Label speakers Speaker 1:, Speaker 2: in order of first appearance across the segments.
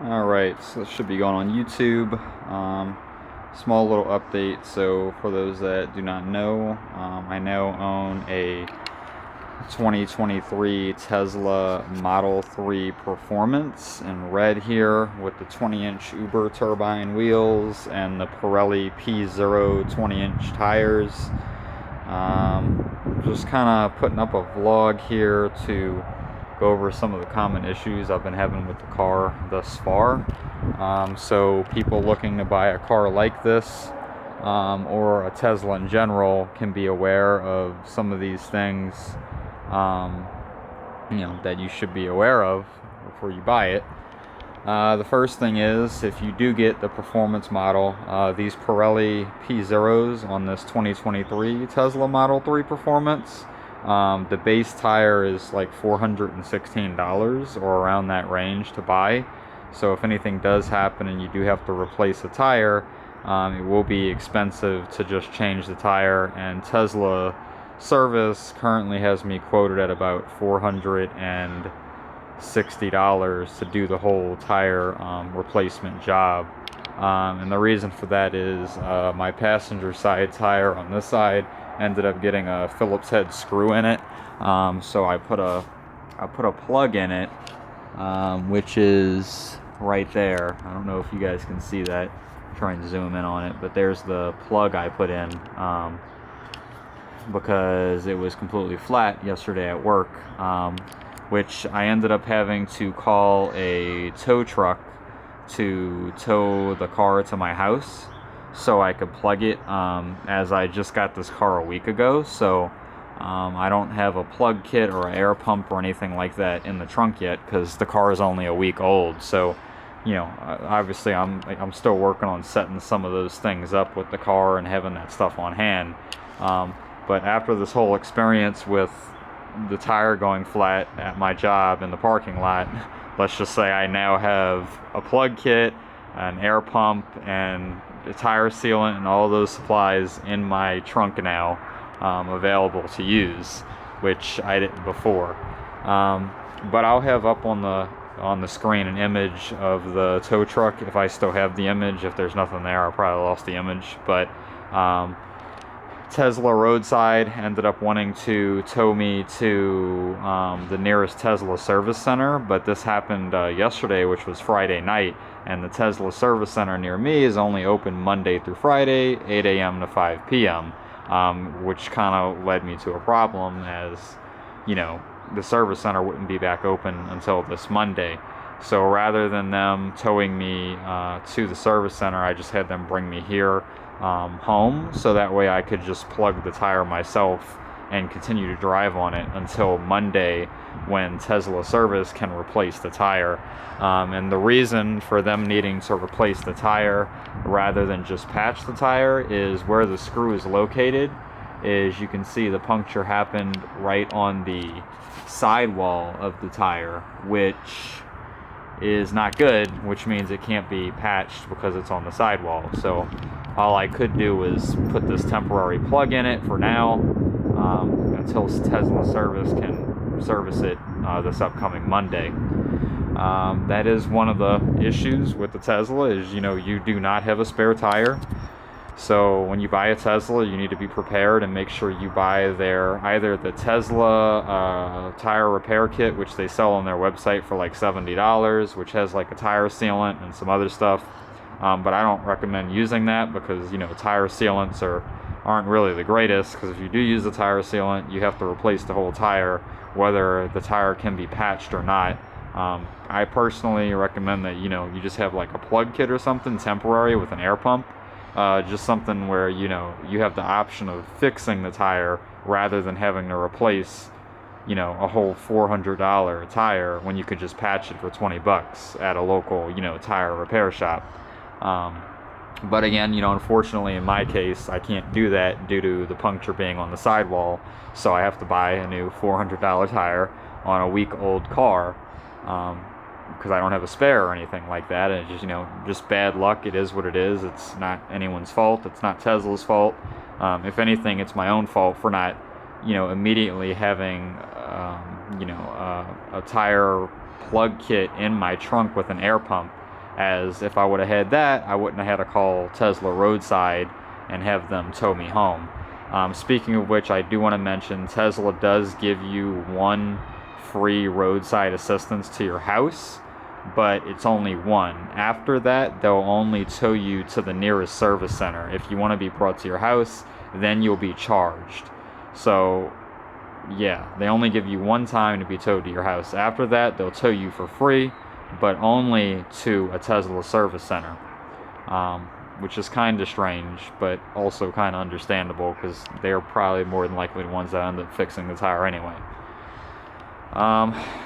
Speaker 1: Alright, so this should be going on YouTube. Small little update. So, for those that do not know, I now own a 2023 Tesla Model 3 Performance in red here with the 20-inch Uber turbine wheels and the Perilli P-Zero 20-inch tires. Just kind of putting up a vlog here to go over some of the common issues I've been having with the car thus far. So people looking to buy a car like this, or a Tesla in general, can be aware of some of these things, um, that you should be aware of before you buy it. The first thing is, if you do get the performance model, these Perilli P-Zeros on this 2023 Tesla Model 3 Performance, the base tire is like $416 or around that range to buy. So if anything does happen and you do have to replace a tire, it will be expensive to just change the tire, and Tesla service currently has me quoted at about $460 to do the whole tire replacement job. And the reason for that is my passenger side tire on this side ended up getting a Phillips head screw in it. So I put a plug in it, which is right there. I don't know if you guys can see that. I'm trying to zoom in on it, but there's the plug I put in, because it was completely flat yesterday at work, which I ended up having to call a tow truck to tow the car to my house so I could plug it, as I just got this car a week ago. So I don't have a plug kit or an air pump or anything like that in the trunk yet because the car is only a week old. So obviously I'm still working on setting some of those things up with the car and having that stuff on hand. But after this whole experience with the tire going flat at my job in the parking lot, let's just say I now have a plug kit, an air pump, and a tire sealant, and all those supplies in my trunk now, available to use, which I didn't before. But I'll have up on the screen an image of the tow truck if I still have the image. If there's nothing there, I probably lost the image. But Tesla roadside ended up wanting to tow me to the nearest Tesla service center, but this happened yesterday, which was Friday night, and the Tesla service center near me is only open Monday through Friday, 8 a.m. to 5 p.m., which kind of led me to a problem, as the service center wouldn't be back open until this Monday. So rather than them towing me to the service center, I just had them bring me here home, so that way I could just plug the tire myself and continue to drive on it until Monday, when Tesla service can replace the tire. And the reason for them needing to replace the tire rather than just patch the tire is where the screw is located. Is, you can see the puncture happened right on the sidewall of the tire, which is not good, which means it can't be patched because it's on the sidewall. So all I could do was put this temporary plug in it for now, until Tesla service can service it this upcoming Monday. That is one of the issues with the Tesla, is you do not have a spare tire. So when you buy a Tesla, you need to be prepared and make sure you buy either the Tesla tire repair kit, which they sell on their website for like $70, which has like a tire sealant and some other stuff. But I don't recommend using that because tire sealants aren't really the greatest, because if you do use the tire sealant, you have to replace the whole tire, whether the tire can be patched or not. I personally recommend that you just have like a plug kit or something temporary with an air pump. Just something where you have the option of fixing the tire rather than having to replace a whole $400 tire when you could just patch it for $20 at a local tire repair shop. But again, unfortunately in my case, I can't do that due to the puncture being on the sidewall, so I have to buy a new $400 tire on a week-old car, because I don't have a spare or anything like that. And it's just bad luck. It is what it is. It's not anyone's fault. It's not Tesla's fault. If anything, it's my own fault for not immediately having a tire plug kit in my trunk with an air pump, as if I would have had that, I wouldn't have had to call Tesla roadside and have them tow me home. Speaking of which, I do want to mention Tesla does give you one free roadside assistance to your house, but it's only one. After that, they'll only tow you to the nearest service center. If you want to be brought to your house, then you'll be charged. So yeah, they only give you one time to be towed to your house. After that, they'll tow you for free, but only to a Tesla service center, which is kind of strange, but also kind of understandable because they're probably more than likely the ones that end up fixing the tire anyway.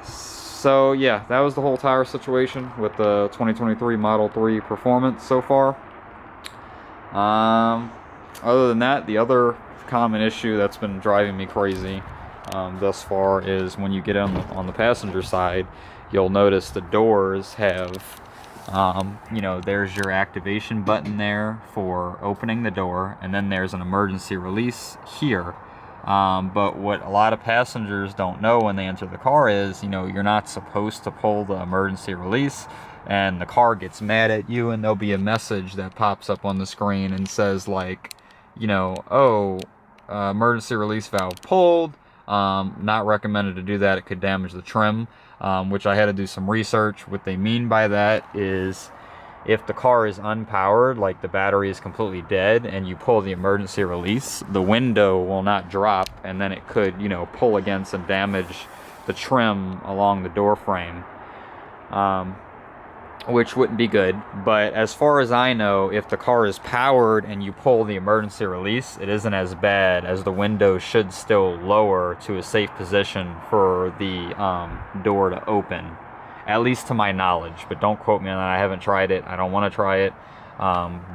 Speaker 1: So yeah, that was the whole tire situation with the 2023 Model 3 Performance so far. Other than that, the other common issue that's been driving me crazy thus far is when you get on the passenger side, you'll notice the doors have, there's your activation button there for opening the door, and then there's an emergency release here. But what a lot of passengers don't know when they enter the car is, you're not supposed to pull the emergency release, and the car gets mad at you, and there'll be a message that pops up on the screen and says like, emergency release valve pulled, not recommended to do that, it could damage the trim, which I had to do some research. What they mean by that is if the car is unpowered, like the battery is completely dead, and you pull the emergency release, the window will not drop, and then it could, pull against and damage the trim along the door frame, which wouldn't be good. But as far as I know, if the car is powered and you pull the emergency release, it isn't as bad, as the window should still lower to a safe position for the door to open. At least to my knowledge, but don't quote me on that. I haven't tried it. I don't want to try it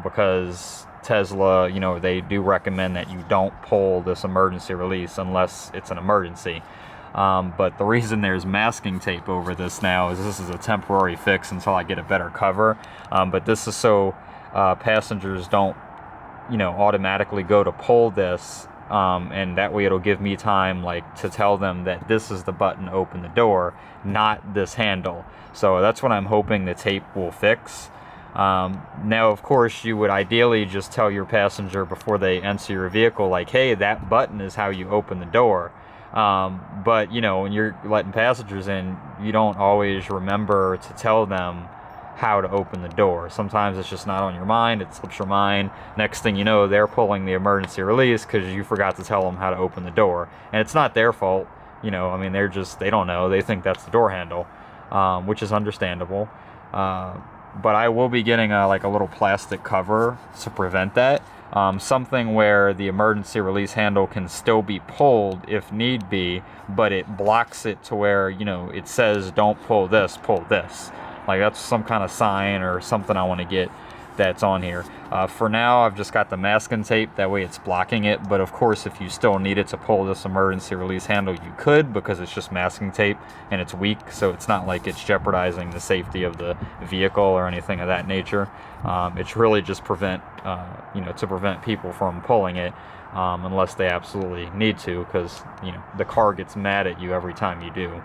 Speaker 1: because Tesla, they do recommend that you don't pull this emergency release unless it's an emergency. But the reason there's masking tape over this now is this is a temporary fix until I get a better cover. But this is so passengers don't, automatically go to pull this. And that way it'll give me time to tell them that this is the button to open the door, not this handle. So that's what I'm hoping the tape will fix. Now, of course, you would ideally just tell your passenger before they enter your vehicle, hey, that button is how you open the door. But, when you're letting passengers in, you don't always remember to tell them how to open the door. Sometimes it's just not on your mind, it slips your mind. Next thing you know, they're pulling the emergency release because you forgot to tell them how to open the door. And it's not their fault, they don't know, they think that's the door handle, which is understandable. But I will be getting a little plastic cover to prevent that. Something where the emergency release handle can still be pulled if need be, but it blocks it to where, it says don't pull this, pull this. That's some kind of sign or something I want to get that's on here. For now, I've just got the masking tape, that way it's blocking it. But of course, if you still needed to pull this emergency release handle, you could, because it's just masking tape and it's weak, so it's not like it's jeopardizing the safety of the vehicle or anything of that nature. It's really just to prevent people from pulling it, unless they absolutely need to, because the car gets mad at you every time you do.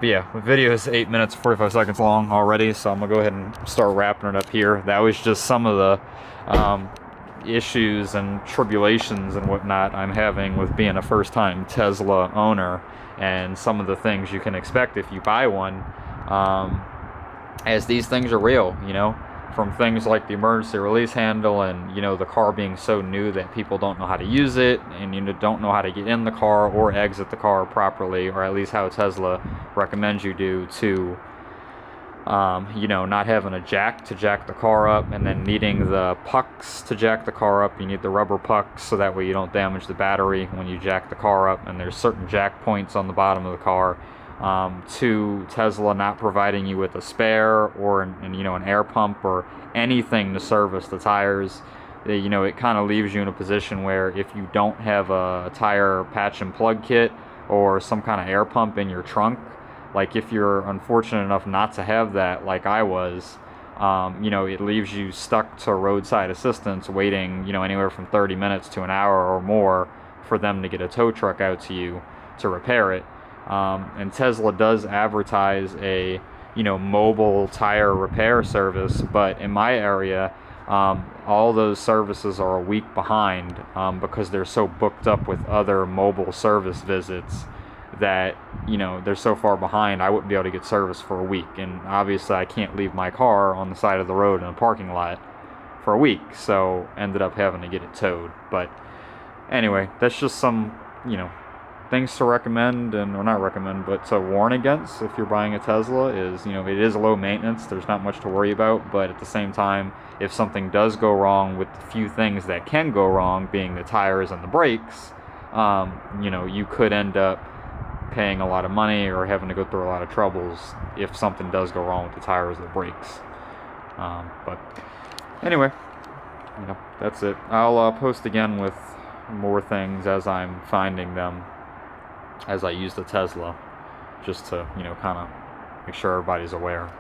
Speaker 1: But yeah, the video is 8 minutes, 45 seconds long already, so I'm going to go ahead and start wrapping it up here. That was just some of the issues and tribulations and whatnot I'm having with being a first-time Tesla owner, and some of the things you can expect if you buy one, as these things are real, from things like the emergency release handle and, the car being so new that people don't know how to use it, and, don't know how to get in the car or exit the car properly, or at least how Tesla recommends you do, to, not having a jack to jack the car up, and then needing the pucks to jack the car up. You need the rubber pucks so that way you don't damage the battery when you jack the car up, and there's certain jack points on the bottom of the car. To Tesla not providing you with a spare or an air pump or anything to service the tires. It kind of leaves you in a position where if you don't have a tire patch and plug kit or some kind of air pump in your trunk, if you're unfortunate enough not to have that, like I was, it leaves you stuck to roadside assistance, waiting anywhere from 30 minutes to an hour or more for them to get a tow truck out to you to repair it. And Tesla does advertise a mobile tire repair service, but in my area, all those services are a week behind, because they're so booked up with other mobile service visits that they're so far behind. I wouldn't be able to get service for a week, and obviously I can't leave my car on the side of the road in a parking lot for a week, so ended up having to get it towed. But anyway, that's just some things to recommend, or not recommend, but to warn against if you're buying a Tesla. Is it is low maintenance, there's not much to worry about, but at the same time, if something does go wrong with the few things that can go wrong, being the tires and the brakes, you could end up paying a lot of money or having to go through a lot of troubles if something does go wrong with the tires or the brakes. But anyway, that's it. I'll post again with more things as I'm finding them as I use the Tesla, just to kind of make sure everybody's aware.